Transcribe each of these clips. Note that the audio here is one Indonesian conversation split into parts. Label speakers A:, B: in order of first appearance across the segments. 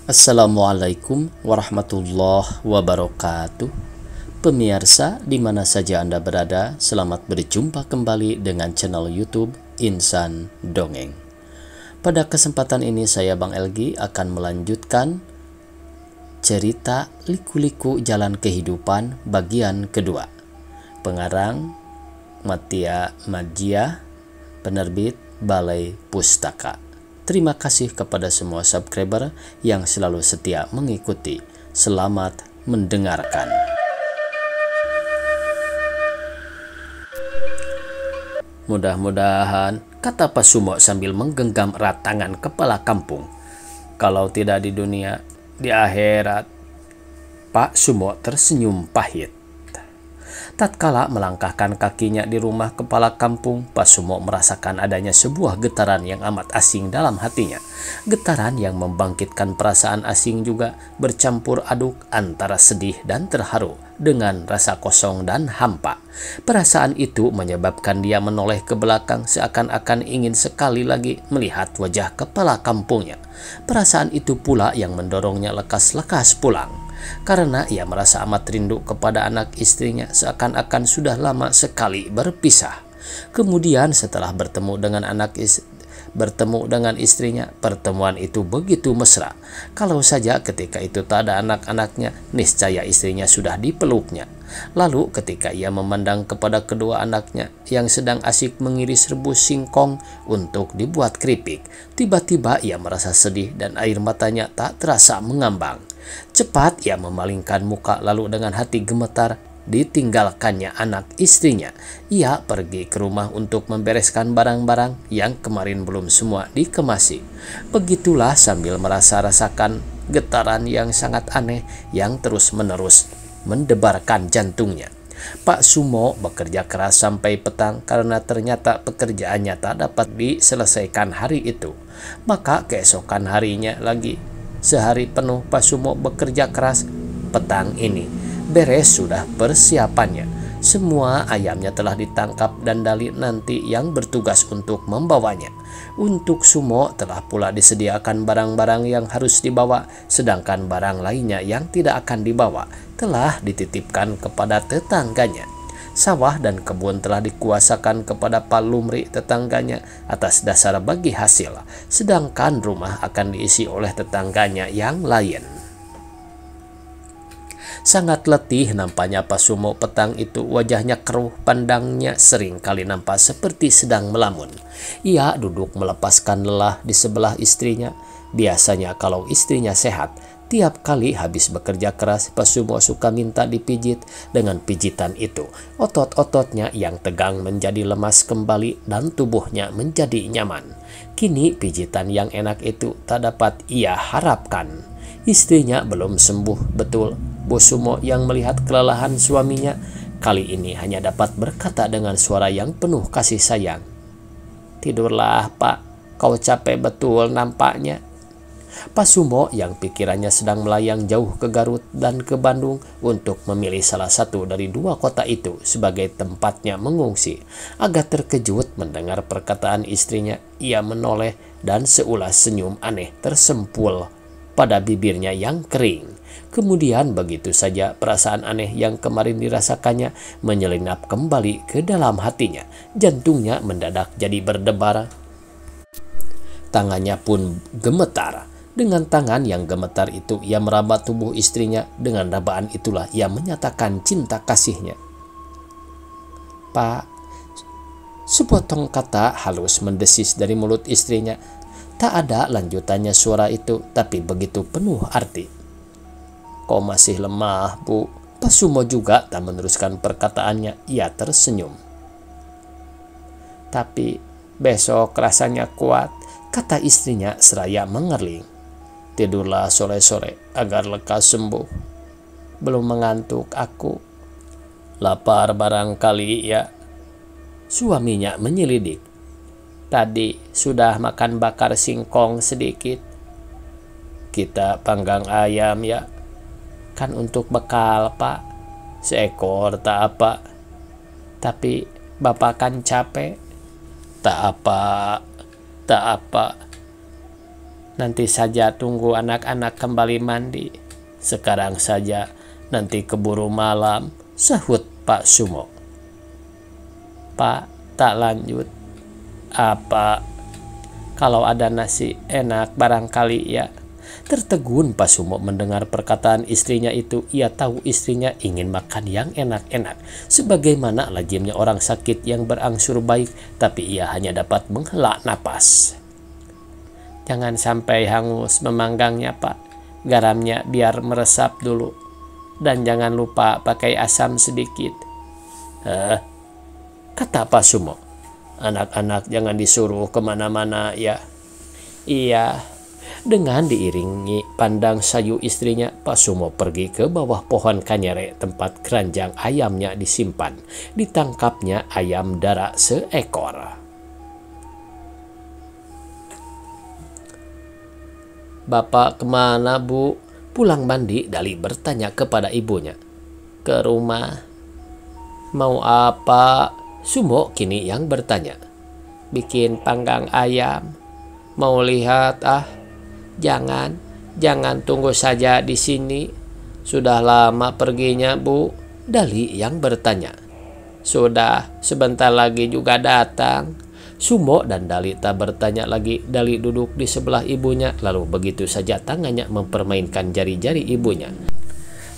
A: Assalamualaikum warahmatullahi wabarakatuh. Pemirsa di mana saja Anda berada, selamat berjumpa kembali dengan channel YouTube Insan Dongeng. Pada kesempatan ini saya Bang Elgi akan melanjutkan cerita Liku-Liku Jalan Kehidupan bagian kedua. Pengarang Matia Madjia, penerbit Balai Pustaka. Terima kasih kepada semua subscriber yang selalu setia mengikuti. Selamat mendengarkan. Mudah-mudahan, kata Pak Sumo sambil menggenggam erat tangan kepala kampung. Kalau tidak di dunia, di akhirat. Pak Sumo tersenyum pahit. Tatkala melangkahkan kakinya di rumah kepala kampung, Pak Sumo merasakan adanya sebuah getaran yang amat asing dalam hatinya. Getaran yang membangkitkan perasaan asing juga bercampur aduk antara sedih dan terharu dengan rasa kosong dan hampa. Perasaan itu menyebabkan dia menoleh ke belakang seakan-akan ingin sekali lagi melihat wajah kepala kampungnya. Perasaan itu pula yang mendorongnya lekas-lekas pulang. Karena ia merasa amat rindu kepada anak istrinya seakan-akan sudah lama sekali berpisah. Kemudian setelah bertemu dengan istrinya, pertemuan itu begitu mesra. Kalau saja ketika itu tak ada anak-anaknya, niscaya istrinya sudah dipeluknya. Lalu ketika ia memandang kepada kedua anaknya yang sedang asyik mengiris rebus singkong untuk dibuat keripik, tiba-tiba ia merasa sedih dan air matanya tak terasa mengambang. Cepat ia memalingkan muka lalu dengan hati gemetar ditinggalkannya anak istrinya. Ia pergi ke rumah untuk membereskan barang-barang yang kemarin belum semua dikemasi. Begitulah sambil rasakan getaran yang sangat aneh yang terus-menerus mendebarkan jantungnya. Pak Sumo bekerja keras sampai petang karena ternyata pekerjaannya tak dapat diselesaikan hari itu. Maka keesokan harinya lagi, sehari penuh Pak Sumo bekerja keras. Petang ini beres sudah persiapannya. Semua ayamnya telah ditangkap dan Dali nanti yang bertugas untuk membawanya. Untuk Sumo telah pula disediakan barang-barang yang harus dibawa, sedangkan barang lainnya yang tidak akan dibawa telah dititipkan kepada tetangganya. Sawah dan kebun telah dikuasakan kepada Pak Lumri tetangganya atas dasar bagi hasil, sedangkan rumah akan diisi oleh tetangganya yang lain. Sangat letih nampaknya Pak Sumo petang itu, wajahnya keruh, pandangnya sering kali nampak seperti sedang melamun. Ia duduk melepaskan lelah di sebelah istrinya. Biasanya kalau istrinya sehat, tiap kali habis bekerja keras, Pak Sumo suka minta dipijit. Dengan pijitan itu, otot-ototnya yang tegang menjadi lemas kembali dan tubuhnya menjadi nyaman. Kini pijitan yang enak itu tak dapat ia harapkan. Istrinya belum sembuh betul. Bu Sumo yang melihat kelelahan suaminya kali ini hanya dapat berkata dengan suara yang penuh kasih sayang, "Tidurlah Pak, kau capek betul nampaknya." Pak Sumo yang pikirannya sedang melayang jauh ke Garut dan ke Bandung untuk memilih salah satu dari dua kota itu sebagai tempatnya mengungsi, agak terkejut mendengar perkataan istrinya. Ia menoleh dan seulas senyum aneh tersempul pada bibirnya yang kering. Kemudian begitu saja perasaan aneh yang kemarin dirasakannya menyelinap kembali ke dalam hatinya. Jantungnya mendadak jadi berdebar. Tangannya pun gemetar. Dengan tangan yang gemetar itu ia meraba tubuh istrinya. Dengan rabaan itulah ia menyatakan cinta kasihnya. "Pak," sepotong kata halus mendesis dari mulut istrinya. Tak ada lanjutannya suara itu, tapi begitu penuh arti. "Kau masih lemah, Bu." Pak Sumo juga tak meneruskan perkataannya. Ia tersenyum. "Tapi besok rasanya kuat," kata istrinya seraya mengerling. "Tidurlah sore-sore agar lekas sembuh. Belum mengantuk aku." "Lapar barangkali ya?" suaminya menyelidik. "Tadi sudah makan bakar singkong sedikit." "Kita panggang ayam ya?" "Kan untuk bekal Pak." "Seekor tak apa." "Tapi Bapak kan capek." Tak apa. Nanti saja tunggu anak-anak kembali mandi. Sekarang saja, nanti keburu malam, sahut Pak Sumo. Pak, tak lanjut. Apa? Kalau ada nasi enak barangkali ya. Tertegun Pak Sumo mendengar perkataan istrinya itu. Ia tahu istrinya ingin makan yang enak-enak, sebagaimana lazimnya orang sakit yang berangsur baik, tapi ia hanya dapat menghela napas. Jangan sampai hangus memanggangnya, Pak. Garamnya biar meresap dulu. Dan jangan lupa pakai asam sedikit. Kata Pak Sumo. Anak-anak jangan disuruh kemana-mana ya. Iya. Dengan diiringi pandang sayu istrinya, Pak Sumo pergi ke bawah pohon kanyere tempat keranjang ayamnya disimpan. Ditangkapnya ayam dara seekor. Bapak kemana, Bu? Pulang mandi, Dali bertanya kepada ibunya. Ke rumah. Mau apa? Sumo kini yang bertanya. Bikin panggang ayam. Mau lihat Jangan tunggu saja di sini. Sudah lama perginya, Bu. Dali yang bertanya. Sudah, sebentar lagi juga datang. Sumo dan Dali tak bertanya lagi. Dali duduk di sebelah ibunya, lalu begitu saja tangannya mempermainkan jari-jari ibunya.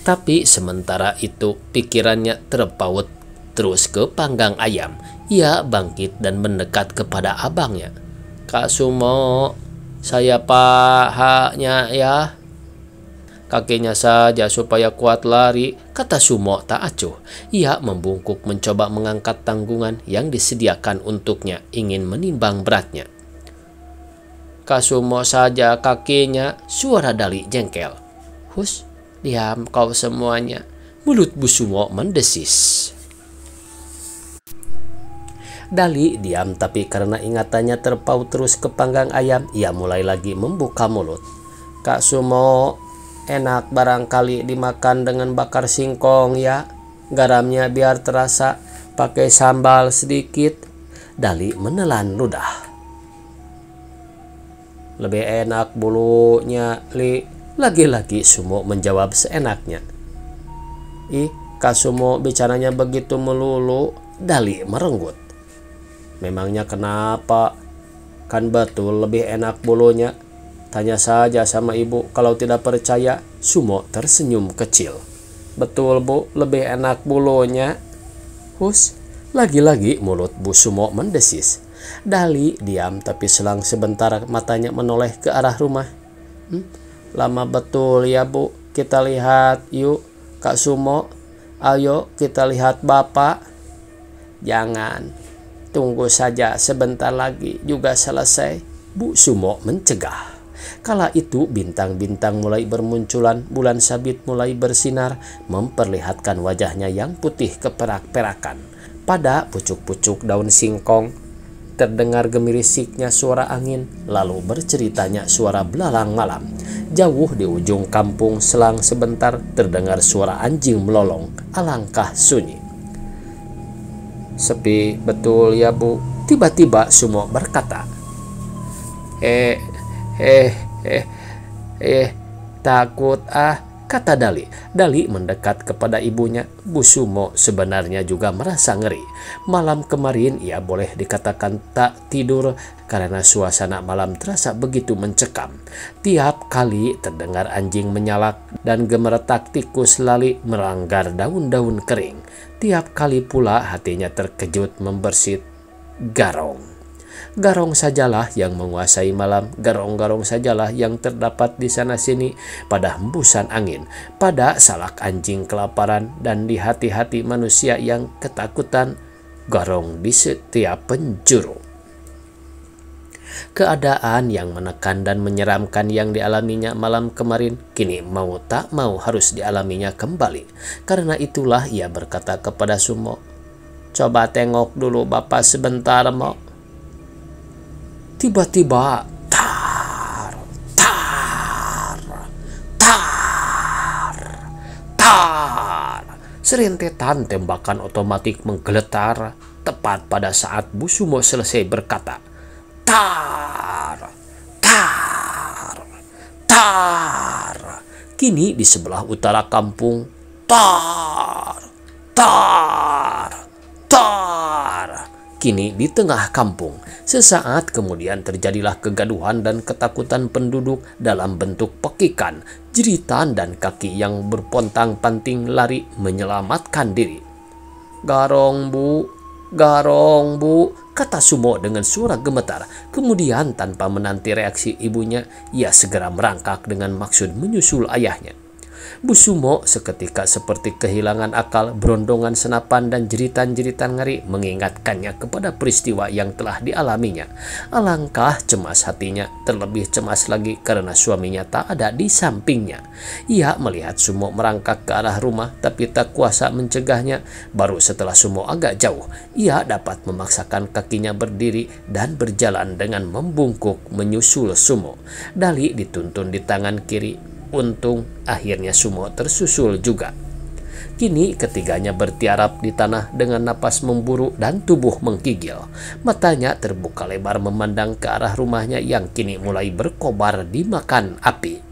A: Tapi sementara itu pikirannya terpaut terus ke panggang ayam. Ia bangkit dan mendekat kepada abangnya. Kak Sumo, saya pahanya ya. Kakinya saja supaya kuat lari, kata Sumo tak acuh. Ia membungkuk mencoba mengangkat tanggungan yang disediakan untuknya, ingin menimbang beratnya. Kak Sumo saja kakinya, suara Dali jengkel. Hus, diam kau semuanya. Mulut Bu Sumo mendesis. Dali diam, tapi karena ingatannya terpaut terus ke panggang ayam, ia mulai lagi membuka mulut. Kak Sumo, enak barangkali dimakan dengan bakar singkong ya. Garamnya biar terasa, pakai sambal sedikit. Dali menelan ludah. Lebih enak bulunya, Li. Lagi-lagi Sumo menjawab seenaknya. Ih, Kak Sumo bicaranya begitu melulu. Dali merenggut. Memangnya kenapa? Kan betul lebih enak bulunya. Tanya saja sama ibu kalau tidak percaya. Sumo tersenyum kecil. Betul, Bu, lebih enak bulunya. Hus, lagi-lagi mulut Bu Sumo mendesis. Dali diam, tapi selang sebentar matanya menoleh ke arah rumah. Lama betul ya, Bu. Kita lihat yuk, Kak Sumo. Ayo kita lihat Bapak. Jangan. Tunggu saja, sebentar lagi juga selesai. Bu Sumo mencegah. Kala itu bintang-bintang mulai bermunculan, bulan sabit mulai bersinar, memperlihatkan wajahnya yang putih keperak-perakan. Pada pucuk-pucuk daun singkong, terdengar gemirisiknya suara angin, lalu berceritanya suara belalang malam. Jauh di ujung kampung selang sebentar terdengar suara anjing melolong, alangkah sunyi. Sepi betul ya, Bu. Tiba-tiba Sumo berkata. Takut kata Dali. Dali mendekat kepada ibunya. Bu Sumo sebenarnya juga merasa ngeri. Malam kemarin ia boleh dikatakan tak tidur karena suasana malam terasa begitu mencekam. Tiap kali terdengar anjing menyalak dan gemeretak tikus lali melanggar daun-daun kering. Tiap kali pula hatinya terkejut membersit garong. Garong sajalah yang menguasai malam, garong-garong sajalah yang terdapat di sana-sini pada hembusan angin, pada salak anjing kelaparan, dan di hati-hati manusia yang ketakutan, garong di setiap penjuru. Keadaan yang menekan dan menyeramkan yang dialaminya malam kemarin, kini mau tak mau harus dialaminya kembali. Karena itulah ia berkata kepada Sumo, coba tengok dulu Bapak sebentar, Mo. Tiba-tiba, tar, serentetan tembakan otomatik menggeletar tepat pada saat Bu Sumo selesai berkata, tar, tar. tar. Kini di sebelah utara kampung, tar, tar, tar. Kini di tengah kampung. Sesaat kemudian terjadilah kegaduhan dan ketakutan penduduk dalam bentuk pekikan, jeritan, dan kaki yang berpontang-panting lari menyelamatkan diri. "Garong bu, garong bu," kata Sumo dengan suara gemetar. Kemudian tanpa menanti reaksi ibunya, ia segera merangkak dengan maksud menyusul ayahnya. Bu Sumo seketika seperti kehilangan akal, berondongan senapan dan jeritan-jeritan ngeri mengingatkannya kepada peristiwa yang telah dialaminya. Alangkah cemas hatinya, terlebih cemas lagi karena suaminya tak ada di sampingnya. Ia melihat Sumo merangkak ke arah rumah tapi tak kuasa mencegahnya. Baru setelah Sumo agak jauh, ia dapat memaksakan kakinya berdiri dan berjalan dengan membungkuk menyusul Sumo. Dali dituntun di tangan kiri. Untung akhirnya Sumo tersusul juga. Kini ketiganya bertiarap di tanah dengan napas memburu dan tubuh menggigil. Matanya terbuka lebar memandang ke arah rumahnya yang kini mulai berkobar dimakan api.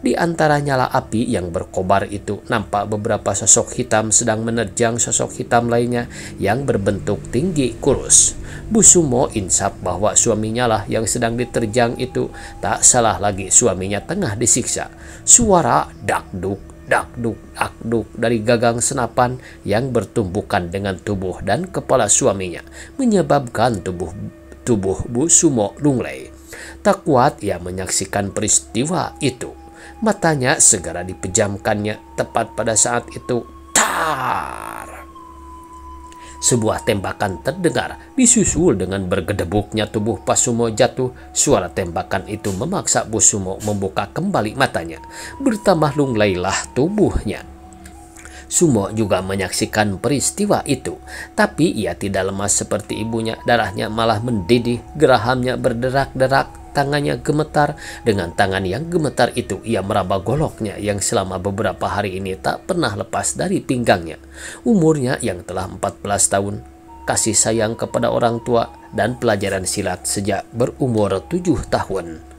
A: Di antara nyala api yang berkobar itu nampak beberapa sosok hitam sedang menerjang sosok hitam lainnya yang berbentuk tinggi kurus. Bu Sumo insaf bahwa suaminya lah yang sedang diterjang itu. Tak salah lagi, suaminya tengah disiksa. Suara dakduk, dakduk, dakduk dari gagang senapan yang bertumbukan dengan tubuh dan kepala suaminya menyebabkan tubuh Bu Sumo lunglai. Tak kuat ia menyaksikan peristiwa itu. Matanya segera dipejamkannya. Tepat pada saat itu, tar! Sebuah tembakan terdengar, disusul dengan bergedebuknya tubuh Pak Sumo jatuh. Suara tembakan itu memaksa Bu Sumo membuka kembali matanya. Bertambah lunglailah tubuhnya. Sumo juga menyaksikan peristiwa itu, tapi ia tidak lemas seperti ibunya. Darahnya malah mendidih, gerahamnya berderak-derak. Tangannya gemetar. Dengan tangan yang gemetar itu ia meraba goloknya yang selama beberapa hari ini tak pernah lepas dari pinggangnya. Umurnya yang telah 14 tahun, kasih sayang kepada orang tua, dan pelajaran silat sejak berumur 7 tahun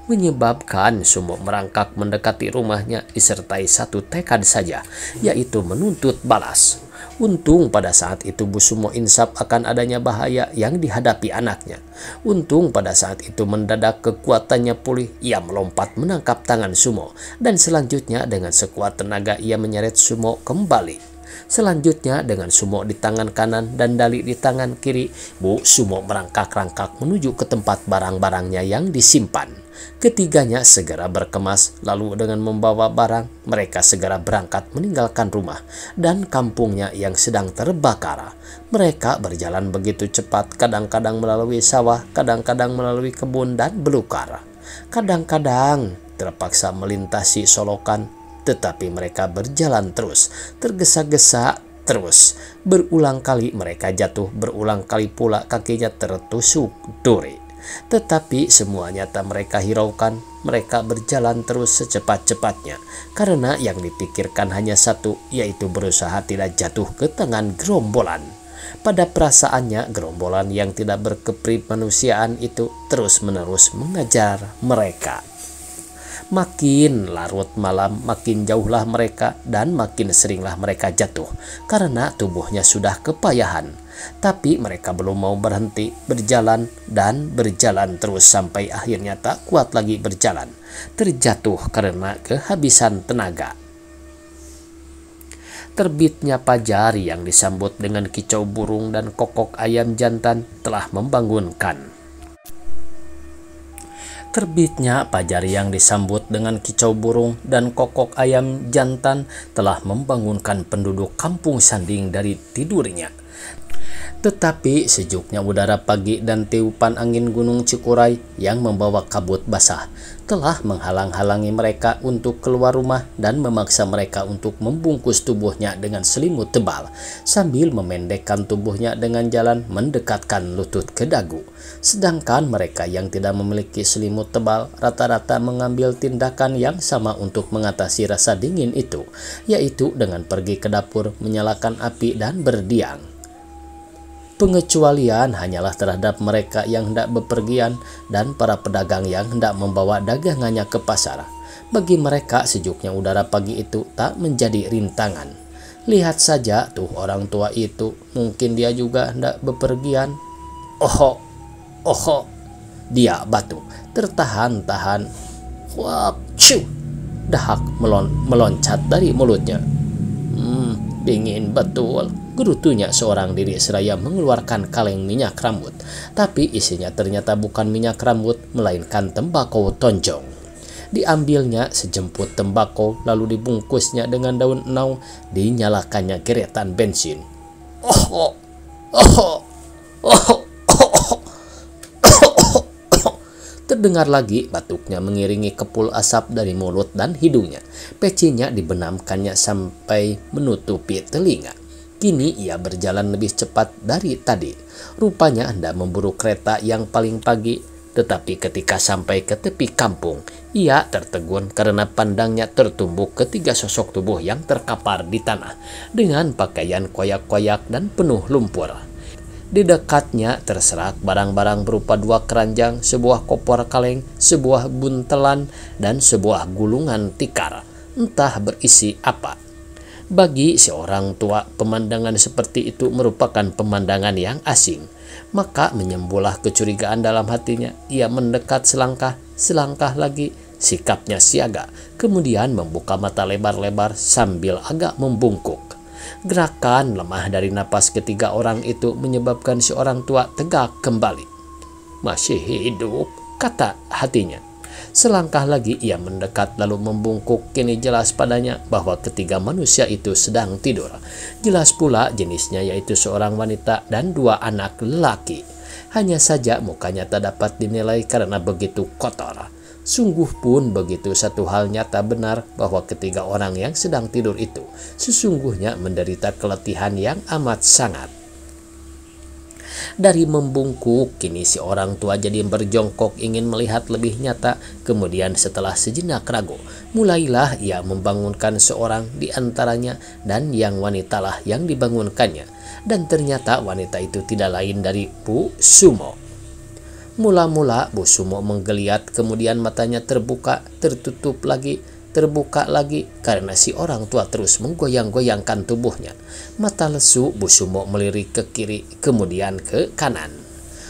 A: menyebabkan Sumo merangkak mendekati rumahnya disertai satu tekad saja, yaitu menuntut balas. Untung pada saat itu Bu Sumo insaf akan adanya bahaya yang dihadapi anaknya. Untung pada saat itu mendadak kekuatannya pulih, ia melompat menangkap tangan Sumo, dan selanjutnya dengan sekuat tenaga ia menyeret Sumo kembali. Selanjutnya dengan Sumo di tangan kanan dan Dali di tangan kiri, Bu Sumo merangkak-rangkak menuju ke tempat barang-barangnya yang disimpan. Ketiganya segera berkemas, lalu dengan membawa barang, mereka segera berangkat meninggalkan rumah dan kampungnya yang sedang terbakar. Mereka berjalan begitu cepat, kadang-kadang melalui sawah, kadang-kadang melalui kebun dan belukar. Kadang-kadang terpaksa melintasi solokan, tetapi mereka berjalan terus, tergesa-gesa terus. Berulang kali mereka jatuh, berulang kali pula kakinya tertusuk duri. Tetapi semuanya tak mereka hiraukan. Mereka berjalan terus secepat-cepatnya, karena yang dipikirkan hanya satu, yaitu berusaha tidak jatuh ke tangan gerombolan. Pada perasaannya, gerombolan yang tidak berkepribadian itu terus-menerus mengejar mereka. Makin larut malam, makin jauhlah mereka dan makin seringlah mereka jatuh karena tubuhnya sudah kepayahan. Tapi mereka belum mau berhenti berjalan dan berjalan terus sampai akhirnya tak kuat lagi berjalan, terjatuh karena kehabisan tenaga. Terbitnya fajar yang disambut dengan kicau burung dan kokok ayam jantan telah membangunkan. Terbitnya fajar yang disambut dengan kicau burung dan kokok ayam jantan telah membangunkan penduduk kampung Sanding dari tidurnya. Tetapi sejuknya udara pagi dan tiupan angin gunung Cikuray yang membawa kabut basah telah menghalang-halangi mereka untuk keluar rumah dan memaksa mereka untuk membungkus tubuhnya dengan selimut tebal sambil memendekkan tubuhnya dengan jalan mendekatkan lutut ke dagu. Sedangkan mereka yang tidak memiliki selimut tebal rata-rata mengambil tindakan yang sama untuk mengatasi rasa dingin itu, yaitu dengan pergi ke dapur, menyalakan api dan berdiam. Pengecualian hanyalah terhadap mereka yang hendak bepergian dan para pedagang yang hendak membawa dagangannya ke pasar. Bagi mereka sejuknya udara pagi itu tak menjadi rintangan. Lihat saja tuh orang tua itu, mungkin dia juga hendak bepergian. Oh, oh, dia batuk, tertahan-tahan. Wap, ciu, dahak meloncat dari mulutnya. Dingin betul, gerutunya seorang diri seraya mengeluarkan kaleng minyak rambut. Tapi isinya ternyata bukan minyak rambut, melainkan tembakau tonjong. Diambilnya sejemput tembakau, lalu dibungkusnya dengan daun enau, dinyalakannya geretan bensin. Oh, oh, oh, terdengar lagi batuknya mengiringi kepul asap dari mulut dan hidungnya. Pecinya dibenamkannya sampai menutupi telinga. Kini ia berjalan lebih cepat dari tadi. Rupanya hendak memburu kereta yang paling pagi. Tetapi ketika sampai ke tepi kampung, ia tertegun karena pandangnya tertumbuk ketiga sosok tubuh yang terkapar di tanah dengan pakaian koyak-koyak dan penuh lumpur. Di dekatnya terserak barang-barang berupa 2 keranjang, sebuah kopor kaleng, sebuah buntelan, dan sebuah gulungan tikar. Entah berisi apa. Bagi seorang tua, pemandangan seperti itu merupakan pemandangan yang asing. Maka menyembuhlah kecurigaan dalam hatinya. Ia mendekat selangkah lagi, sikapnya siaga. Kemudian membuka mata lebar-lebar sambil agak membungkuk. Gerakan lemah dari napas ketiga orang itu menyebabkan si orang tua tegak kembali. Masih hidup, kata hatinya. Selangkah lagi ia mendekat lalu membungkuk. Kini jelas padanya bahwa ketiga manusia itu sedang tidur. Jelas pula jenisnya, yaitu seorang wanita dan 2 anak lelaki. Hanya saja mukanya tak dapat dinilai karena begitu kotor. Sungguh pun begitu satu hal nyata benar bahwa ketiga orang yang sedang tidur itu sesungguhnya menderita keletihan yang amat sangat. Dari membungkuk, kini si orang tua jadi berjongkok ingin melihat lebih nyata. Kemudian setelah sejenak ragu, mulailah ia membangunkan seorang di antaranya, dan yang wanitalah yang dibangunkannya. Dan ternyata wanita itu tidak lain dari Bu Sumo. Mula-mula Bu Sumo menggeliat, kemudian matanya terbuka, tertutup lagi, terbuka lagi karena si orang tua terus menggoyang-goyangkan tubuhnya. Mata lesu Bu Sumo melirik ke kiri, kemudian ke kanan.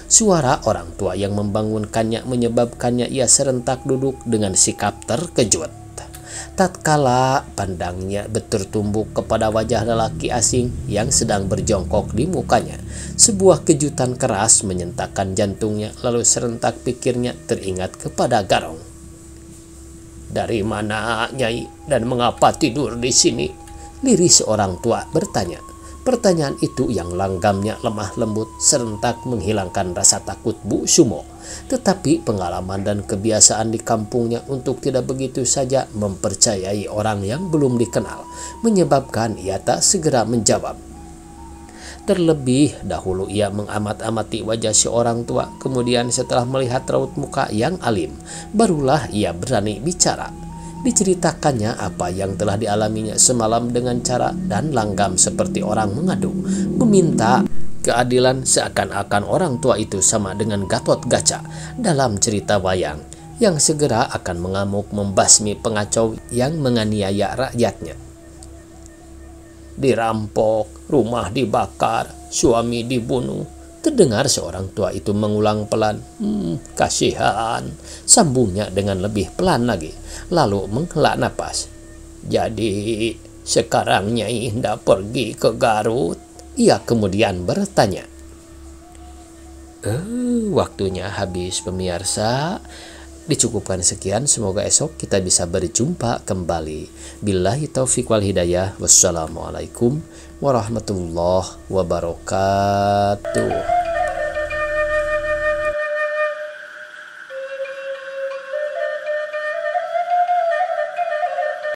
A: Suara orang tua yang membangunkannya menyebabkannya ia serentak duduk dengan sikap terkejut. Tatkala pandangnya bertumbuk kepada wajah lelaki asing yang sedang berjongkok di mukanya, sebuah kejutan keras menyentakkan jantungnya, lalu serentak pikirnya teringat kepada Garong. Dari mana Nyai dan mengapa tidur di sini? Lirih seorang tua bertanya. Pertanyaan itu yang langgamnya lemah lembut serentak menghilangkan rasa takut Bu Sumo. Tetapi pengalaman dan kebiasaan di kampungnya untuk tidak begitu saja mempercayai orang yang belum dikenal menyebabkan ia tak segera menjawab. Terlebih dahulu ia mengamat-amati wajah si orang tua, kemudian setelah melihat raut muka yang alim, barulah ia berani bicara. Diceritakannya apa yang telah dialaminya semalam dengan cara dan langgam seperti orang mengadu, meminta keadilan seakan-akan orang tua itu sama dengan Gatot Kaca dalam cerita wayang yang segera akan mengamuk membasmi pengacau yang menganiaya rakyatnya. Dirampok, rumah dibakar, suami dibunuh. Terdengar seorang tua itu mengulang pelan. Kasihan, sambungnya dengan lebih pelan lagi, lalu menghela napas. Jadi sekarang Nyai hendak pergi ke Garut? Ia kemudian bertanya. Waktunya habis pemirsa. Dicukupkan sekian, semoga esok kita bisa berjumpa kembali. Billahi taufiq wal hidayah. Wassalamualaikum warahmatullahi wabarakatuh.